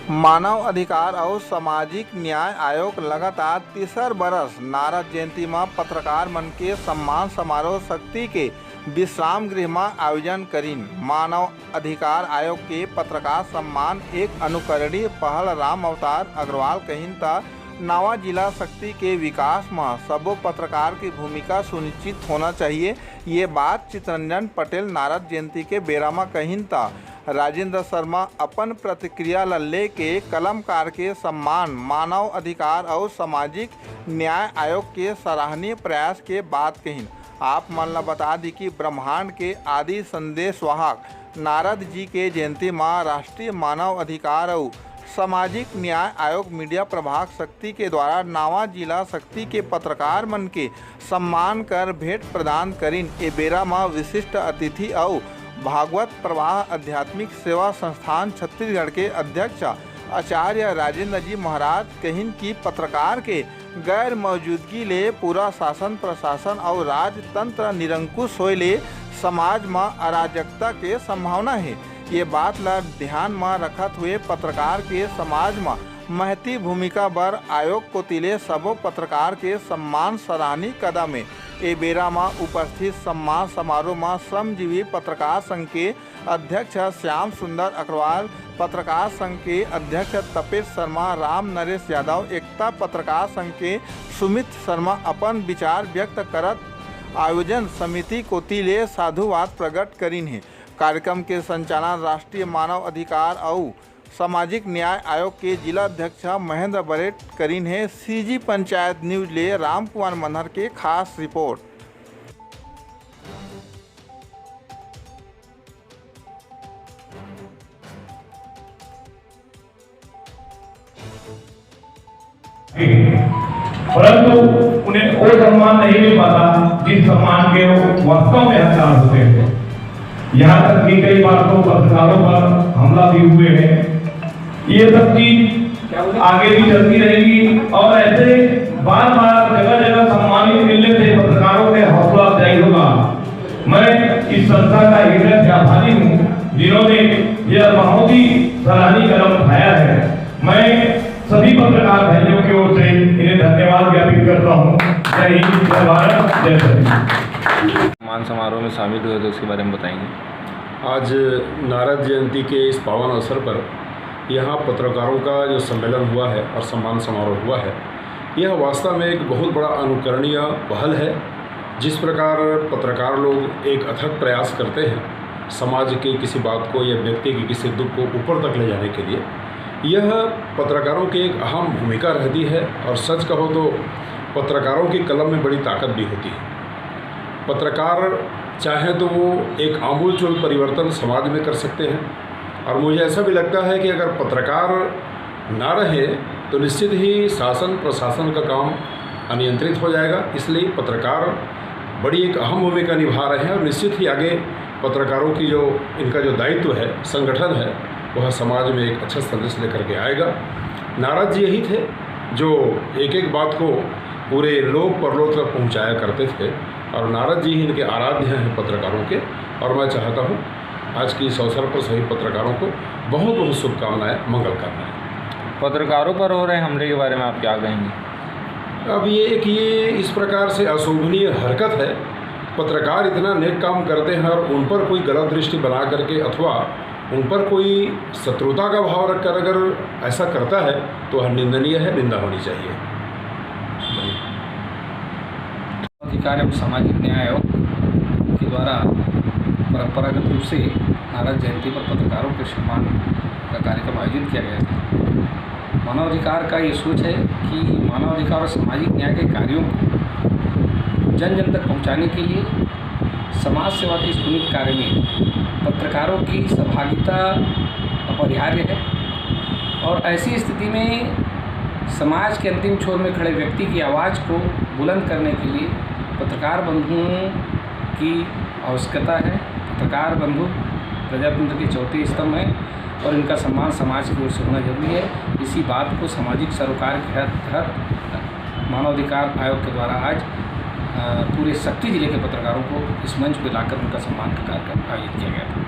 मानव अधिकार और सामाजिक न्याय आयोग लगातार तीसर बरस नारद जयंती में पत्रकार मन के सम्मान समारोह शक्ति के विश्राम गृह में आयोजन करीन। मानव अधिकार आयोग के पत्रकार सम्मान एक अनुकरणीय पहल राम अवतार अग्रवाल कहिन ता नवा जिला शक्ति के विकास में सबो पत्रकार की भूमिका सुनिश्चित होना चाहिए। ये बात चितरंजन पटेल नारद जयंती के बेरा में कहिन ता राजेंद्र शर्मा अपन प्रतिक्रिया ले के कलमकार के सम्मान मानव अधिकार और सामाजिक न्याय आयोग के सराहनीय प्रयास के बात कहिन। आप मन ला बता दी कि ब्रह्मांड के आदि संदेश वाहक नारद जी के जयंती में राष्ट्रीय मानव अधिकार और सामाजिक न्याय आयोग मीडिया प्रभाग शक्ति के द्वारा नवा जिला शक्ति के पत्रकार मन के सम्मान कर भेंट प्रदान करीन। ए बेरा में विशिष्ट अतिथि और भागवत प्रवाह आध्यात्मिक सेवा संस्थान छत्तीसगढ़ के अध्यक्ष आचार्य राजेंद्र जी महाराज कहिन की पत्रकार के गैर मौजूदगी ले पूरा शासन प्रशासन और राजतंत्र निरंकुश होए ले समाज में अराजकता के संभावना है। ये बात ला ध्यान में रखत हुए पत्रकार के समाज में महती भूमिका बर आयोग को तिले सबो पत्रकार के सम्मान सराहनीय कदम है। ए बेरा में उपस्थित सम्मान समारोह में श्रमजीवी पत्रकार संघ के अध्यक्ष श्याम सुंदर अग्रवाल, पत्रकार संघ के अध्यक्ष तपेश शर्मा, राम नरेश यादव, एकता पत्रकार संघ के सुमित शर्मा अपन विचार व्यक्त करत आयोजन समिति को तिले साधुवाद प्रकट करीन है। कार्यक्रम के संचालन राष्ट्रीय मानव अधिकार और सामाजिक न्याय आयोग के जिला अध्यक्ष महेंद्र बरेट करीन है। सीजी पंचायत न्यूज ले राम कुमार मनहर के खास रिपोर्ट। परंतु उन्हें वो सम्मान नहीं मिल पाता जिस सम्मान के वो वास्तव में हकदार होते हैं। यहाँ तक कि कई बार तो पत्रकारों पर हमला भी हुए हैं। ये सब चीज आगे भी चलती रहेगी और ऐसे बार बार जगह जगह सम्मानित मिलने से पत्रकारों के हौसला अफजाई होगा। मैं इस संस्था का हृदय से आभारी हूँ जिन्होंने यह बहुत ही सराहनीय कदम उठाया है। मैं सभी पत्रकार भाइयों की ओर से इन्हें धन्यवाद ज्ञापित करता हूँ। जय हिंद, जय भारत, जय सभी। सम्मान समारोह में शामिल हुए तो उसके बारे में बताएंगे। आज नारद जयंती के इस पावन अवसर पर यहाँ पत्रकारों का जो सम्मेलन हुआ है और सम्मान समारोह हुआ है, यह वास्तव में एक बहुत बड़ा अनुकरणीय पहल है। जिस प्रकार पत्रकार लोग एक अथक प्रयास करते हैं समाज के किसी बात को या व्यक्ति के किसी दुख को ऊपर तक ले जाने के लिए, यह पत्रकारों की एक अहम भूमिका रहती है। और सच कहो तो पत्रकारों की कलम में बड़ी ताकत भी होती है। पत्रकार चाहे तो वो एक आमूलचूल परिवर्तन समाज में कर सकते हैं। और मुझे ऐसा भी लगता है कि अगर पत्रकार ना रहे तो निश्चित ही शासन प्रशासन का काम अनियंत्रित हो जाएगा। इसलिए पत्रकार बड़ी एक अहम भूमिका निभा रहे हैं और निश्चित ही आगे पत्रकारों की जो इनका जो दायित्व है, संगठन है, वह समाज में एक अच्छा संदेश लेकर के आएगा। नारद जी यही थे जो एक एक बात को पूरे लोक परलोक तक पहुँचाया करते थे और नारद जी ही इनके आराध्य हैं पत्रकारों के। और मैं चाहता हूँ आज की इस अवसर पर सभी पत्रकारों को बहुत बहुत शुभकामनाएं, मंगल कामनाएं। पत्रकारों पर हो रहे हमले के बारे में आप क्या कहेंगे? अब ये इस प्रकार से अशोभनीय हरकत है। पत्रकार इतना नेक काम करते हैं और उन पर कोई गलत दृष्टि बना करके अथवा उन पर कोई शत्रुता का भाव रखकर अगर ऐसा करता है तो वह निंदनीय है, निंदा होनी चाहिए। अधिकार एवं सामाजिक न्याय आयोग के द्वारा परंपरागत रूप से नारद जयंती पर पत्रकारों के सम्मान का कार्यक्रम आयोजित किया गया था। मानव अधिकार का ये सोच है कि मानव अधिकार और सामाजिक न्याय के कार्यों को जन जन तक पहुंचाने के लिए समाज सेवा के इस पुनीत कार्य में पत्रकारों की सहभागिता अपरिहार्य है। और ऐसी स्थिति में समाज के अंतिम छोर में खड़े व्यक्ति की आवाज़ को बुलंद करने के लिए पत्रकार बंधुओं की आवश्यकता है। पत्रकार बंधु प्रजातंत्र के चौथे स्तंभ हैं और इनका सम्मान समाज की ओर से होना जरूरी है। इसी बात को सामाजिक सरोकार के तहत मानवाधिकार आयोग के द्वारा आज पूरे शक्ति जिले के पत्रकारों को इस मंच पर लाकर उनका सम्मान का कार्यक्रम आयोजित किया गया था।